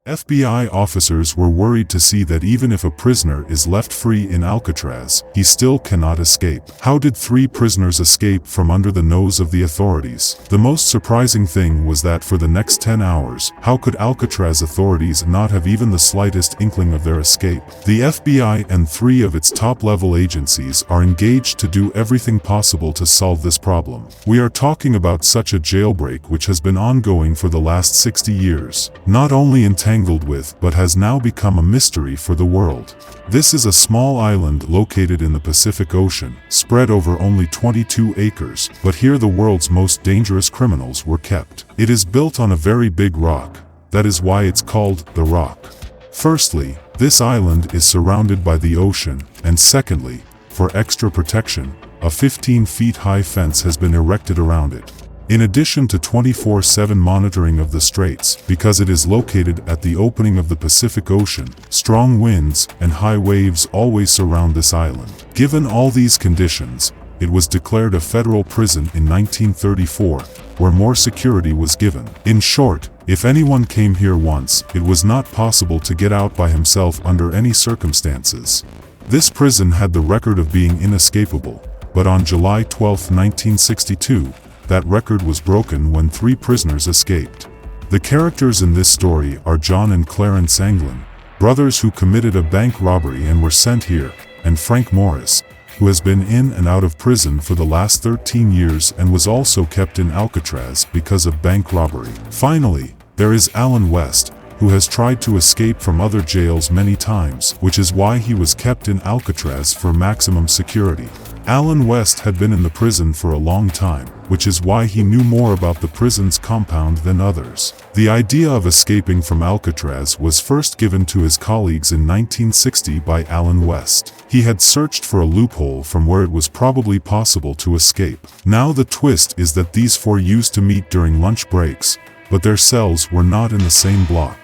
FBI officers were worried to see that even if a prisoner is left free in Alcatraz, he still cannot escape. How did 3 prisoners escape from under the nose of the authorities? The most surprising thing was that for the next 10 hours, how could Alcatraz authorities not have even the slightest inkling of their escape? The FBI and 3 of its top-level agencies are engaged to do everything possible to solve this problem. We are talking about such a jailbreak which has been ongoing for the last 60 years. Not only entangled with, but has now become a mystery for the world. This is a small island located in the Pacific Ocean, spread over only 22 acres, but here the world's most dangerous criminals were kept. It is built on a very big rock. That is why it's called the Rock. Firstly, this island is surrounded by the ocean, and secondly, for extra protection, a 15 feet high fence has been erected around it. In addition to 24/7 monitoring of the straits, because it is located at the opening of the Pacific Ocean, strong winds and high waves always surround this island. Given all these conditions, it was declared a federal prison in 1934, where more security was given. In short, if anyone came here once, it was not possible to get out by himself under any circumstances. This prison had the record of being inescapable, but on July 12, 1962, that record was broken when 3 prisoners escaped. The characters in this story are John and Clarence Anglin, brothers who committed a bank robbery and were sent here, and Frank Morris, who has been in and out of prison for the last 13 years and was also kept in Alcatraz because of bank robbery. Finally, there is Alan West, who has tried to escape from other jails many times, which is why he was kept in Alcatraz for maximum security. Alan West had been in the prison for a long time, which is why he knew more about the prison's compound than others. The idea of escaping from Alcatraz was first given to his colleagues in 1960 by Alan West. He had searched for a loophole from where it was probably possible to escape. Now the twist is that these 4 used to meet during lunch breaks, but their cells were not in the same block.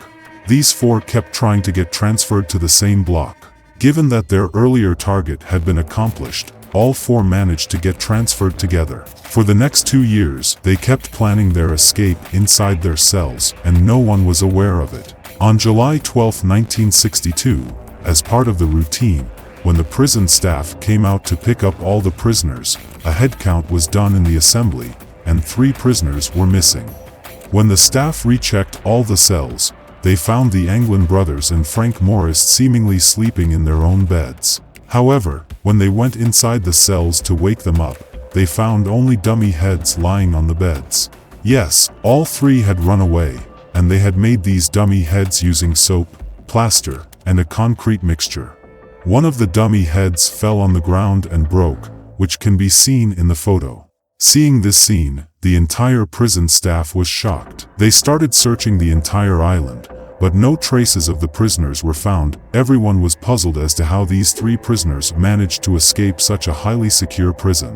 These 4 kept trying to get transferred to the same block. Given that their earlier target had been accomplished, all 4 managed to get transferred together. For the next 2 years, they kept planning their escape inside their cells, and no one was aware of it. On July 12, 1962, as part of the routine, when the prison staff came out to pick up all the prisoners, a head count was done in the assembly, and 3 prisoners were missing. When the staff rechecked all the cells, they found the Anglin brothers and Frank Morris seemingly sleeping in their own beds. However, when they went inside the cells to wake them up, they found only dummy heads lying on the beds. Yes, all 3 had run away, and they had made these dummy heads using soap, plaster, and a concrete mixture. One of the dummy heads fell on the ground and broke, which can be seen in the photo. Seeing this scene, the entire prison staff was shocked. They started searching the entire island, but no traces of the prisoners were found. Everyone was puzzled as to how these 3 prisoners managed to escape such a highly secure prison.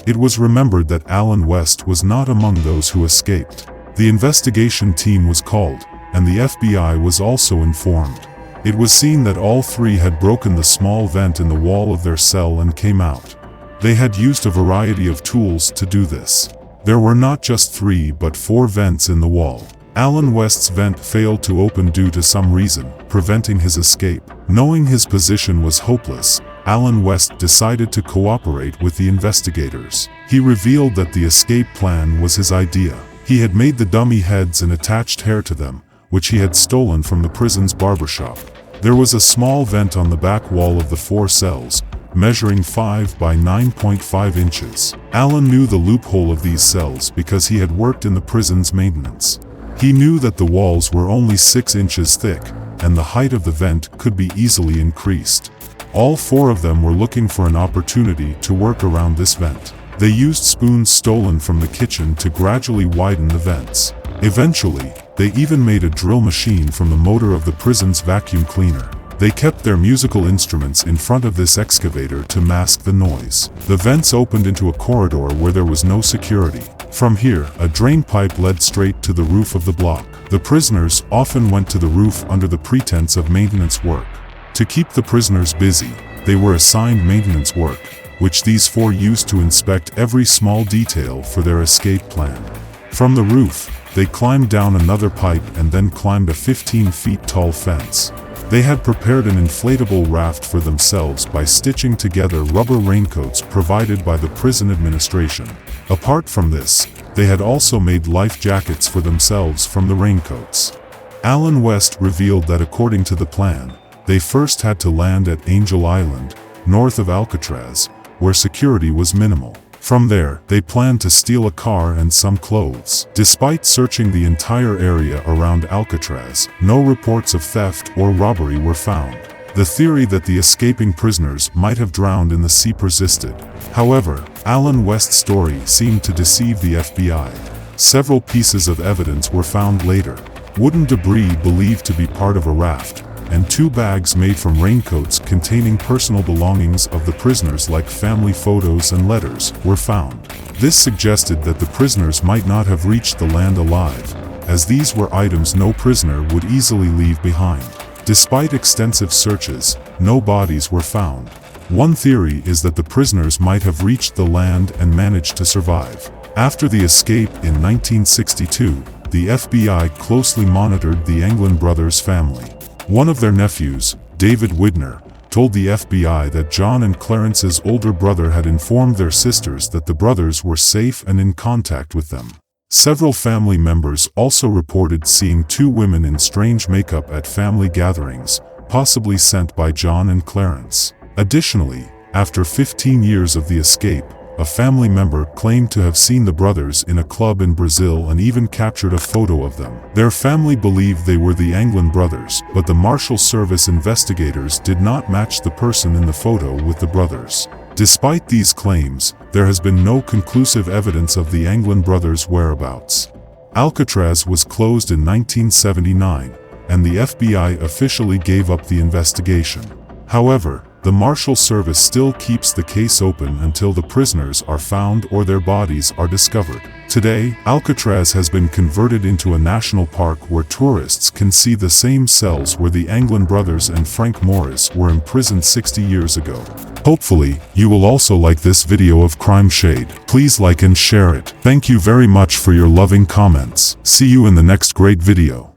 It was remembered that Alan West was not among those who escaped. The investigation team was called, and the FBI was also informed. It was seen that all 3 had broken the small vent in the wall of their cell and came out. They had used a variety of tools to do this. There were not just 3 but 4 vents in the wall. Alan West's vent failed to open due to some reason, preventing his escape. Knowing his position was hopeless, Alan West decided to cooperate with the investigators. He revealed that the escape plan was his idea. He had made the dummy heads and attached hair to them, which he had stolen from the prison's barbershop. There was a small vent on the back wall of the 4 cells, measuring 5 by 9.5 inches. Alan knew the loophole of these cells because he had worked in the prison's maintenance. He knew that the walls were only 6 inches thick, and the height of the vent could be easily increased. All 4 of them were looking for an opportunity to work around this vent. They used spoons stolen from the kitchen to gradually widen the vents. Eventually, they even made a drill machine from the motor of the prison's vacuum cleaner. They kept their musical instruments in front of this excavator to mask the noise. The vents opened into a corridor where there was no security. From here, a drain pipe led straight to the roof of the block. The prisoners often went to the roof under the pretense of maintenance work. To keep the prisoners busy, they were assigned maintenance work, which these 4 used to inspect every small detail for their escape plan. From the roof, they climbed down another pipe and then climbed a 15 feet tall fence. They had prepared an inflatable raft for themselves by stitching together rubber raincoats provided by the prison administration. Apart from this, they had also made life jackets for themselves from the raincoats. Allen West revealed that according to the plan, they first had to land at Angel Island, north of Alcatraz, where security was minimal. From there, they planned to steal a car and some clothes. Despite searching the entire area around Alcatraz, no reports of theft or robbery were found. The theory that the escaping prisoners might have drowned in the sea persisted. However, Allen West's story seemed to deceive the FBI. Several pieces of evidence were found later. Wooden debris believed to be part of a raft, and 2 bags made from raincoats containing personal belongings of the prisoners like family photos and letters were found. This suggested that the prisoners might not have reached the land alive, as these were items no prisoner would easily leave behind. Despite extensive searches, no bodies were found. One theory is that the prisoners might have reached the land and managed to survive. After the escape in 1962, the FBI closely monitored the Anglin brothers' family. One of their nephews, David Widner, told the FBI that John and Clarence's older brother had informed their sisters that the brothers were safe and in contact with them. Several family members also reported seeing 2 women in strange makeup at family gatherings, possibly sent by John and Clarence. Additionally, after 15 years of the escape, a family member claimed to have seen the brothers in a club in Brazil and even captured a photo of them. Their family believed they were the Anglin brothers, but the Marshal Service investigators did not match the person in the photo with the brothers. Despite these claims, there has been no conclusive evidence of the Anglin brothers' whereabouts. Alcatraz was closed in 1979, and the FBI officially gave up the investigation. However, the Marshal Service still keeps the case open until the prisoners are found or their bodies are discovered. Today, Alcatraz has been converted into a national park where tourists can see the same cells where the Anglin brothers and Frank Morris were imprisoned 60 years ago. Hopefully, you will also like this video of Crime Shade. Please like and share it. Thank you very much for your loving comments. See you in the next great video.